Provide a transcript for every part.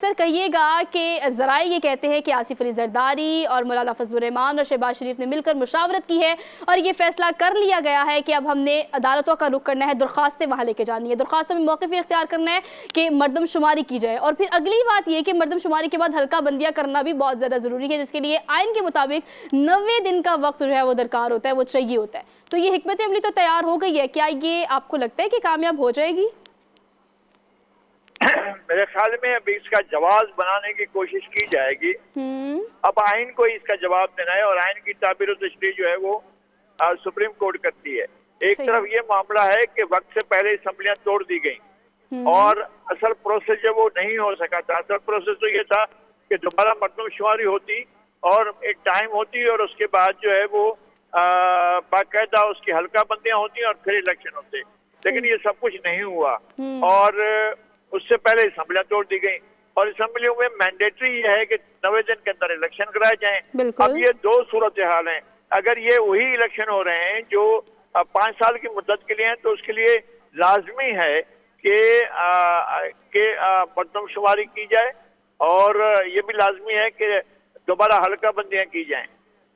Sir कहिएगा कि ज़राए ये कहते हैं कि आसिफ अली जरदारी और मौलाना फजलुर रहमान और शहबाज शरीफ ने मिलकर मुशावरत की है और ये फैसला कर लिया गया है कि अब हमने अदालतों का रुख करना है, दरख्वास्तें वहाँ लेके जानी है, दरख्वास्तों में मौक़िफ़ इख्तियार करना है कि मरदमशुमारी की जाए। और फिर अगली बात ये कि मरदमशुमारी के बाद हल्का बंदियाँ करना भी बहुत ज़्यादा ज़रूरी है, जिसके लिए आइन के मुताबिक 90 दिन का वक्त जो है वो दरकार होता है, वो चाहिए होता है। तो ये हिकमत अमली तो तैयार हो गई है, क्या ये आपको लगता है कि कामयाब हो जाएगी? मेरे ख्याल में अभी इसका जवाब बनाने की कोशिश की जाएगी। अब आइन को इसका जवाब देना है और आइन की ताबीर तशरीह जो है वो सुप्रीम कोर्ट करती है। एक तरफ ये मामला है कि वक्त से पहले असम्बलियां तोड़ दी गई और असल प्रोसेस जो वो नहीं हो सका था। असल प्रोसेस तो ये था कि दोबारा मरदमशुमारी होती और एक टाइम होती और उसके बाद जो है वो बाकायदा उसकी हल्का बंदियां होती और फिर इलेक्शन होते, लेकिन ये सब कुछ नहीं हुआ और उससे पहले असम्बलियां तोड़ दी गई और असम्बलियों में मैंडेटरी ये है कि 90 दिन के अंदर इलेक्शन कराए जाएं। अब ये दो सूरत हाल हैं। अगर ये वही इलेक्शन हो रहे हैं जो 5 साल की मुद्दत के लिए हैं तो उसके लिए लाजमी है कि मरदमशुमारी की जाए और ये भी लाजमी है कि दोबारा हल्का बंदियां की जाएं।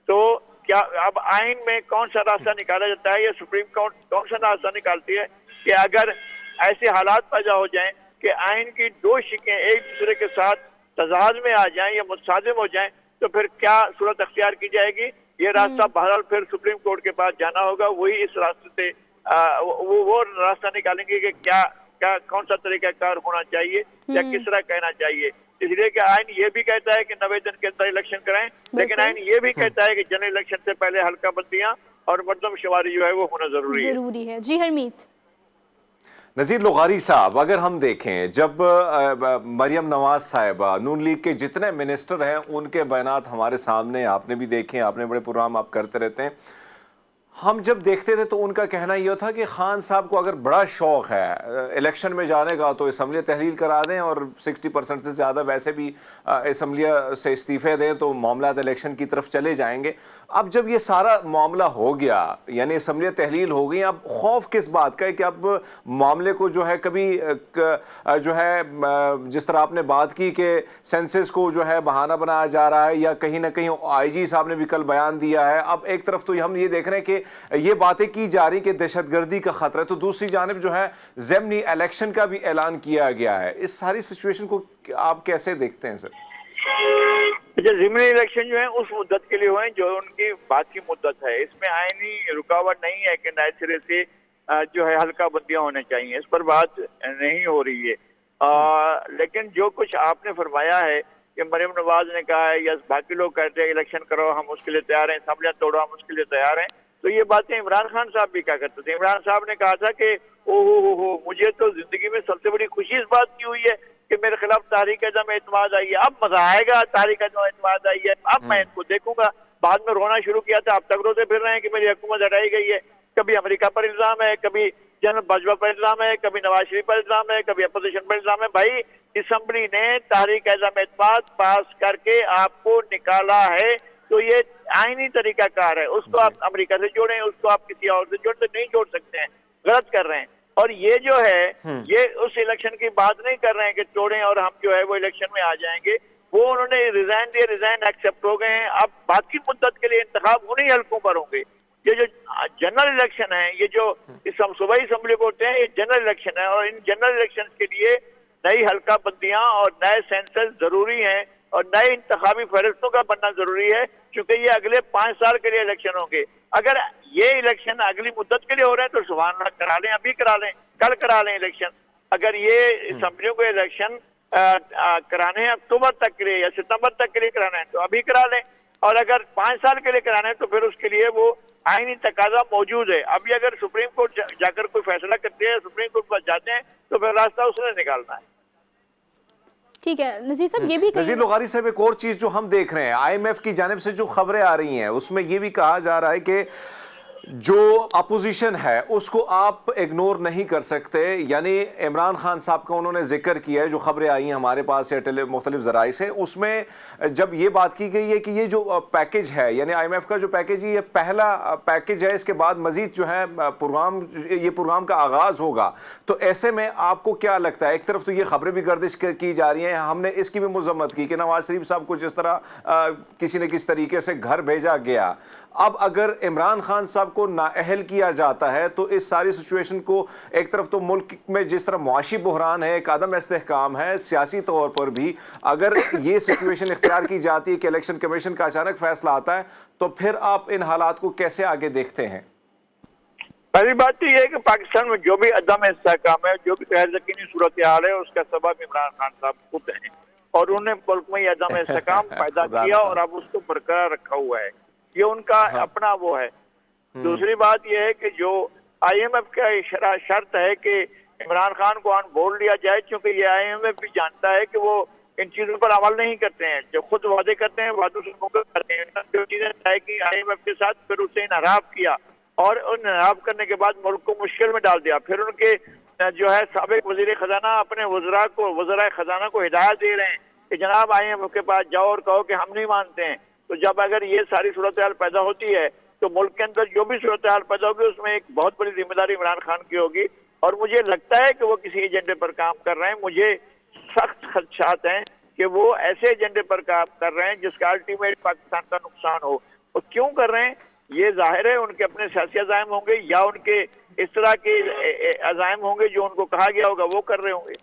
तो क्या अब आइन में कौन सा रास्ता निकाला जाता है, या सुप्रीम कोर्ट कौन सा रास्ता निकालती है कि अगर ऐसे हालात पैदा हो जाएं कि आइन की दो शिकें एक दूसरे के साथ तजाद में आ जाएं या मुतसादिम हो जाएं तो फिर क्या सूरत अख्तियार की जाएगी। ये रास्ता बहरहाल फिर सुप्रीम कोर्ट के पास जाना होगा। वही इस रास्ते से वो रास्ता निकालेंगे कि क्या क्या कौन सा तरीकाकार होना चाहिए या किस तरह कहना चाहिए। इसलिए कि आइन ये भी कहता है कि 90 दिन के अंदर इलेक्शन कराएं, लेकिन आइन ये भी कहता है कि जनरल इलेक्शन से पहले हल्का बंदियां और मरदमशुमारी जो है वो होना जरूरी है। जी हरमीत। नज़ीर लुग़ारी साहब, अगर हम देखें जब मरियम नवाज साहिबा नून लीग के जितने मिनिस्टर हैं उनके बयानात हमारे सामने, आपने भी देखे, आपने बड़े प्रोग्राम आप करते रहते हैं, हम जब देखते थे तो उनका कहना यह था कि खान साहब को अगर बड़ा शौक है इलेक्शन में जाने का तो असम्बलियाँ तहलील करा दें और 60% से ज़्यादा वैसे भी असम्बलियाँ से इस्तीफ़े दें तो मामला इलेक्शन की तरफ चले जाएंगे। अब जब ये सारा मामला हो गया, यानी असम्बलियाँ तहलील हो गई, अब खौफ किस बात का है कि अब मामले को जो है कभी जो है जिस तरह आपने बात की कि सेंसस को जो है बहाना बनाया जा रहा है, या कहीं ना कहीं IG साहब ने भी कल बयान दिया है। अब एक तरफ तो हम ये देख रहे हैं कि ये बातें की जा रही कि दहशतगर्दी का खतरा है, तो दूसरी जानिब जो है ज़िमनी इलेक्शन का भी ऐलान किया गया है। इस सारी सिचुएशन को आप कैसे देखते हैं सर? ज़िमनी इलेक्शन जो है उस मुद्दत के लिए हुए जो उनकी बात की मुद्दत है। इसमें आईनी रुकावट नहीं है कि नए सिरे से जो है हल्का बंदियां होने चाहिए, इस पर बात नहीं हो रही है। लेकिन जो कुछ आपने फरमाया है कि मरियम नवाज ने कहा है या बाकी लोग कहते हैं इलेक्शन करो हम उसके लिए तैयार हैं, असम्बलियां तोड़ो हम उसके लिए तैयार हैं, तो ये बातें इमरान खान साहब भी क्या करते थे। इमरान साहब ने कहा था कि ओहो मुझे तो जिंदगी में सबसे बड़ी खुशी इस बात की हुई है कि मेरे खिलाफ तहरीक अदम एतमाद आई है, अब मजा आएगा, तहरीक अदम एतमाद आई है, अब मैं इनको देखूंगा। बाद में रोना शुरू किया था, अब तक रोते फिर रहे हैं कि मेरी हुकूमत हटाई गई है। कभी अमेरिका पर इल्जाम है, कभी जनरल बाजवा पर इल्जाम है, कभी नवाज शरीफ पर इल्जाम है, कभी अपोजिशन पर इल्जाम है। भाई असम्बली ने तहरीक अदम एतमाद पास करके आपको निकाला है तो ये आईनी तरीकाकार है। उसको आप अमेरिका से जोड़ें, उसको आप किसी और से जोड़ते नहीं जोड़ सकते हैं, गलत कर रहे हैं। और ये जो है ये उस इलेक्शन की बात नहीं कर रहे हैं कि तोड़ें और हम जो है वो इलेक्शन में आ जाएंगे। वो उन्होंने रिजाइन दिए, रिजाइन एक्सेप्ट हो गए हैं। अब बाकी मुद्दत के लिए इंतखाब उन्हीं हल्कों पर होंगे। ये जो जनरल इलेक्शन है, ये जो इस हम सूबाई असम्बली बोलते हैं, ये जनरल इलेक्शन है और इन जनरल इलेक्शन के लिए नई हल्का बंदियां और नए सेंसस जरूरी हैं और नए इंतखाबी फहरिस्तों का बनना जरूरी है, क्योंकि ये अगले 5 साल के लिए इलेक्शन होंगे। अगर ये इलेक्शन अगली मुद्दत के लिए हो रहे हैं तो सुभान अल्लाह करा लें, अभी करा लें, कल करा लें इलेक्शन। अगर ये असम्बलियों को इलेक्शन कराने हैं अक्टूबर तक के लिए या सितंबर तक के लिए कराना है तो अभी करा लें, और अगर 5 साल के लिए कराना है तो फिर उसके लिए वो आईनी तकाजा मौजूद है। अभी अगर सुप्रीम कोर्ट जाकर कोई फैसला करते हैं, सुप्रीम कोर्ट पर जाते हैं तो फिर रास्ता उसने निकालना है। ठीक है नज़ीर साहब, ये भी नज़ीर लुग़ारी साहब, एक और चीज जो हम देख रहे हैं IMF की जानिब से जो खबरें आ रही हैं उसमें ये भी कहा जा रहा है कि जो अपोजिशन है उसको आप इग्नोर नहीं कर सकते, यानी इमरान खान साहब का उन्होंने जिक्र किया है, जो खबरें आई हैं हमारे पास या मुख्तलिफ ज़राए से, उसमें जब ये बात की गई है कि ये जो पैकेज है यानी IMF का जो पैकेज है ये पहला पैकेज है, इसके बाद मजीद जो है प्रोग्राम का आगाज़ होगा, तो ऐसे में आपको क्या लगता है? एक तरफ तो ये खबरें भी गर्दिश की जा रही हैं, हमने इसकी भी मजम्मत की कि नवाज शरीफ साहब को जिस तरह किसी न किसी तरीके से घर भेजा गया, अब अगर इमरान खान साहब को नाअहल किया जाता है तो इस सारी सिचुएशन को, एक तरफ तो मुल्क में जिस तरह मुआशी बहरान है, एक अदम इस्तेहकाम है, सियासी तौर पर भी अगर ये सिचुएशन इख्तियार की जाती है कि इलेक्शन कमीशन का अचानक फैसला आता है, तो फिर आप इन हालात को कैसे आगे देखते हैं? पहली बात तो ये है कि पाकिस्तान में जो भी अदम इस्तेहकाम है, जो भी गैर यकीनी सूरत हाल है, उसका सबब इमरान खान साहब खुद हैं और उन्होंने मुल्क में अदम इस्तेहकाम पैदा किया और अब उसको बरकरार रखा हुआ है। ये उनका अपना वो है। दूसरी बात यह है कि जो IMF का शर्त है कि इमरान खान को ऑन बोर्ड लिया जाए, क्योंकि ये IMF भी जानता है कि वो इन चीजों पर अमल नहीं करते हैं, जो खुद वादे करते हैं वादों से मुकर करते हैं। जो चीजें तय की IMF के साथ, फिर उसे इनहराफ किया और उन इनहराफ करने के बाद मुल्क को मुश्किल में डाल दिया। फिर उनके जो है साबिक वजीर खजाना अपने वज़राए खजाना को हिदायत दे रहे हैं कि जनाब IMF के पास जाओ और कहो कि हम नहीं मानते हैं। तो जब अगर ये सारी सूरत हाल पैदा होती है तो मुल्क के अंदर जो भी सूरत हाल पैदा होगी उसमें एक बहुत बड़ी जिम्मेदारी इमरान खान की होगी, और मुझे लगता है कि वो किसी एजेंडे पर काम कर रहे हैं। मुझे सख्त खदशात हैं कि वो ऐसे एजेंडे पर काम कर रहे हैं जिसका अल्टीमेट पाकिस्तान का नुकसान हो। और क्यों कर रहे हैं ये जाहिर है, उनके अपने सियासी अज़ाइम होंगे या उनके इस तरह के अज़ाइम होंगे जो उनको कहा गया होगा वो कर रहे होंगे।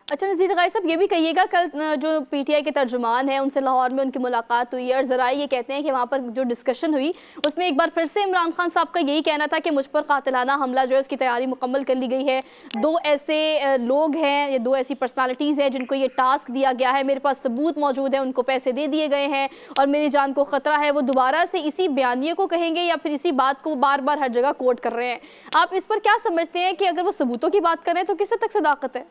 अच्छा नज़ीर गाई साहब, ये भी कहिएगा, कल जो PTI के तर्जुमान हैं उनसे लाहौर में उनकी मुलाकात हुई है और ज़राए ये कहते हैं कि वहाँ पर जो डिस्कशन हुई उसमें एक बार फिर से इमरान खान साहब का यही कहना था कि मुझ पर कातिलाना हमला जो है उसकी तैयारी मुकम्मल कर ली गई है। 2 ऐसे लोग हैं, ये 2 ऐसी पर्सनालिटीज़ हैं जिनको ये टास्क दिया गया है, मेरे पास सबूत मौजूद है, उनको पैसे दे दिए गए हैं और मेरी जान को ख़तरा है। वो दोबारा से इसी बयानिए को कहेंगे या फिर इसी बात को बार बार हर जगह कोट कर रहे हैं? आप इस पर क्या समझते हैं कि अगर वो सबूतों की बात करें तो किस हद तक सदाकत है?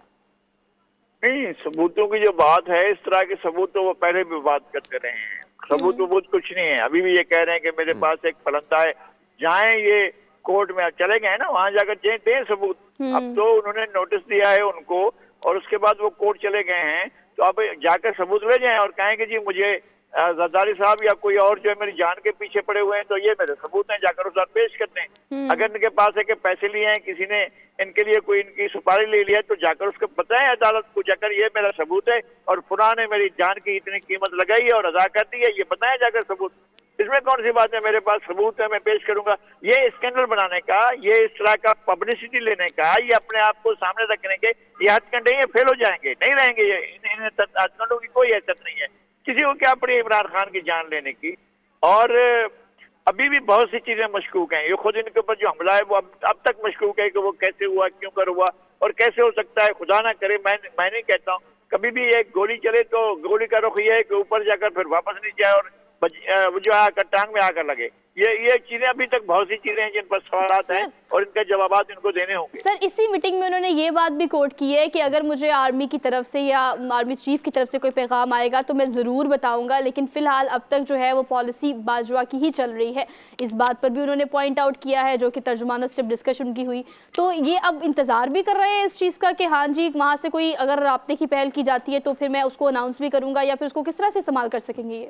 नहीं, सबूतों की जो बात है, इस तरह के सबूत तो वो पहले भी बात करते रहे हैं। सबूत कुछ नहीं है। अभी भी ये कह रहे हैं कि मेरे पास एक फलंदा है, जाएं ये कोर्ट में चले गए ना, वहां जाकर दें सबूत। अब तो उन्होंने नोटिस दिया है उनको और उसके बाद वो कोर्ट चले गए हैं, तो अब जाकर सबूत ले जाएं और कहें कि जी मुझे जरदारी साहब या कोई और जो है मेरी जान के पीछे पड़े हुए हैं, तो ये मेरे सबूत हैं, जाकर उस पेश करते हैं। अगर इनके पास है कि पैसे लिए हैं, किसी ने इनके लिए कोई इनकी सुपारी ले लिया, तो जाकर उसको बताएं अदालत को, जाकर ये मेरा सबूत है और फुलां ने मेरी जान की इतनी कीमत लगाई है और अदा कर दी है, ये बताएं जाकर सबूत। इसमें कौन सी बात है, मेरे पास सबूत है, मैं पेश करूंगा। ये स्कैंडल बनाने का, ये इस तरह का पब्लिसिटी लेने का, ये अपने आप को सामने रखने के ये हथकंडे, ये फेल हो जाएंगे, नहीं रहेंगे। ये इन हथकंडों की कोई हैसियत नहीं है। किसी को क्या पड़ी इमरान खान की जान लेने की? और अभी भी बहुत सी चीजें मशकूक हैं। ये खुद इनके ऊपर जो हमला है वो अब तक मशकूक है कि वो कैसे हुआ, क्यों कर हुआ और कैसे हो सकता है। खुदा ना करे, मैं नहीं कहता हूँ कभी भी एक गोली चले तो गोली का रुख ये है कि ऊपर जाकर फिर वापस नीचे आए और वो जो आकर टांग में आकर लगे। ये चीजें अभी तक बहुत सी चीजें हैं जिन पर सवालात हैं और इनके जवाबात इनको देने होंगे। सर, इसी मीटिंग में उन्होंने ये बात भी कोट की है कि अगर मुझे आर्मी की तरफ से या आर्मी चीफ की तरफ से कोई पैगाम आएगा तो मैं ज़रूर बताऊंगा, लेकिन फ़िलहाल अब तक जो है वो पॉलिसी बाजवा की ही चल रही है। इस बात पर भी उन्होंने पॉइंट आउट किया है, जो कि तर्जुमानों से जब डिस्कशन की हुई तो ये अब इंतज़ार भी कर रहे हैं इस चीज़ का कि हाँ जी वहाँ से कोई अगर राब्ते की पहल की जाती है तो फिर मैं उसको अनाउंस भी करूँगा, या फिर उसको किस तरह से इस्तेमाल कर सकेंगे?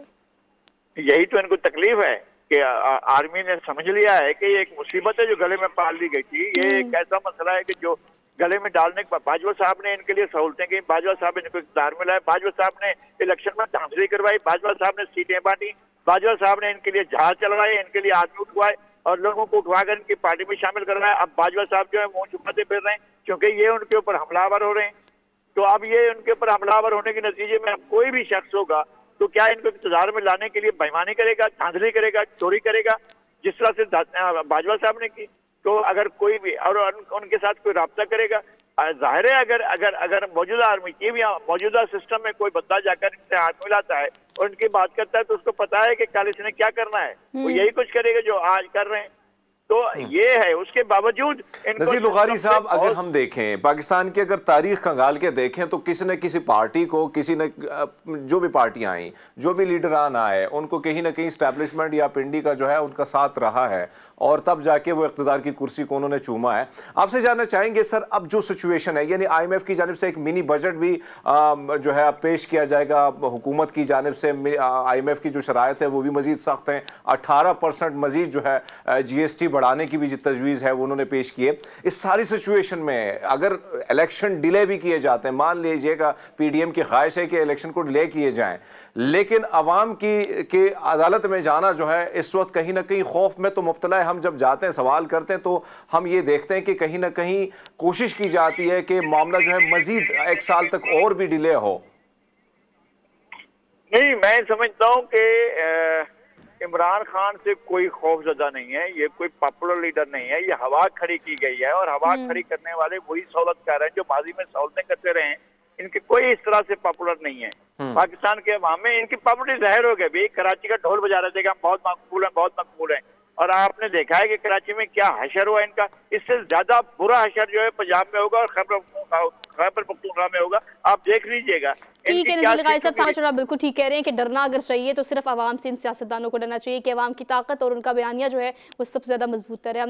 यही तो इनको तकलीफ है कि आर्मी ने समझ लिया है कि ये एक मुसीबत है जो गले में पाल ली गई थी। ये एक ऐसा मसला है कि जो गले में डालने के बाद बाजवा साहब ने इनके लिए सहूलतें की, बाजवा साहब ने इनको इख्तियार मिला है, बाजवा साहब ने इलेक्शन में धांधली करवाई, बाजवा साहब ने सीटें बांटी, बाजवा साहब ने इनके लिए जहाज चलवाए, इनके लिए आदमी उठवाए और लोगों को उठवाकर इनकी पार्टी में शामिल करवाया। अब बाजवा साहब जो है मुंह छुपाते फिर रहे हैं क्योंकि ये उनके ऊपर हमलावर हो रहे हैं। तो अब ये उनके ऊपर हमलावर होने के नतीजे में अब कोई भी शख्स होगा तो क्या इनको इंतजार में लाने के लिए बेईमानी करेगा, धांधली करेगा, चोरी करेगा, जिस तरह से बाजवा साहब ने की। तो अगर कोई भी और उनके साथ कोई राब्ता करेगा, जाहिर है अगर अगर अगर मौजूदा आर्मी चीफ या मौजूदा सिस्टम में कोई बंदा जाकर इनसे हाथ मिलाता है और इनकी बात करता है तो उसको पता है कि कल इसने क्या करना है, वो यही कुछ करेगा जो आज कर रहे हैं। तो ये है, उसके बावजूद नज़ीर लुग़ारी साहब, अगर हम देखें पाकिस्तान की अगर तारीख खंगाल के देखें तो किसी न किसी पार्टी को, किसी न जो भी पार्टियां आई, जो भी लीडरान आए, उनको कहीं ना कहीं इस्टेब्लिशमेंट या पिंडी का जो है उनका साथ रहा है। और तब जाके वो इक़्तिदार की कुर्सी को उन्होंने चूमा है। आपसे जानना चाहेंगे सर, अब जो सिचुएशन है, यानी IMF की जानिब से एक मिनी बजट भी जो है अब पेश किया जाएगा, हुकूमत की जानिब से IMF की जो शराइत है वो भी मजीद सख्त हैं, 18% मजीद जो है GST बढ़ाने की भी जो तजवीज़ है वो उन्होंने पेश की है। इस सारी सिचुएशन में अगर इलेक्शन डिले भी किए जाते हैं, मान लीजिएगा PDM की ख्वाहिश है कि इलेक्शन को डिले किए जाएं, लेकिन अवाम की अदालत में जाना जो है इस वक्त कहीं ना कहीं खौफ में तो मुब्तला है। हम जब जाते हैं सवाल करते हैं तो हम ये देखते हैं कि कहीं ना कहीं कोशिश की जाती है कि मामला जो है मजीद 1 साल तक और भी डिले हो। नहीं, मैं समझता हूँ कि इमरान खान से कोई खौफजदा नहीं है, ये कोई पॉपुलर लीडर नहीं है, ये हवा खड़ी की गई है और हवा खड़ी करने वाले वही सहूलतकार हैं जो माजी में सहूलतें करते रहे हैं। इनके कोई इस तरह से पॉपुलर नहीं है। पाकिस्तान के अवाम में इनकी पॉपुलरिटी जाहिर हो गई। भाई कराची का ढोल बजा रहे थे कि हम बहुत मकबूल हैं, बहुत मकबूल हैं, और आपने देखा है कि कराची में क्या हशर हुआ इनका। इससे ज्यादा बुरा हशर जो है पंजाब में होगा और खैबर पख्तूनख्वा में होगा, आप देख लीजिएगा। ठीक है नज़ीर लग़ारी साहब, बिल्कुल ठीक कह रहे हैं कि डरना अगर चाहिए तो सिर्फ आवाम से इन सियासतदानों को डरना चाहिए कि आवाम की ताकत और उनका बयानिया जो है वो सबसे ज्यादा मजबूत है।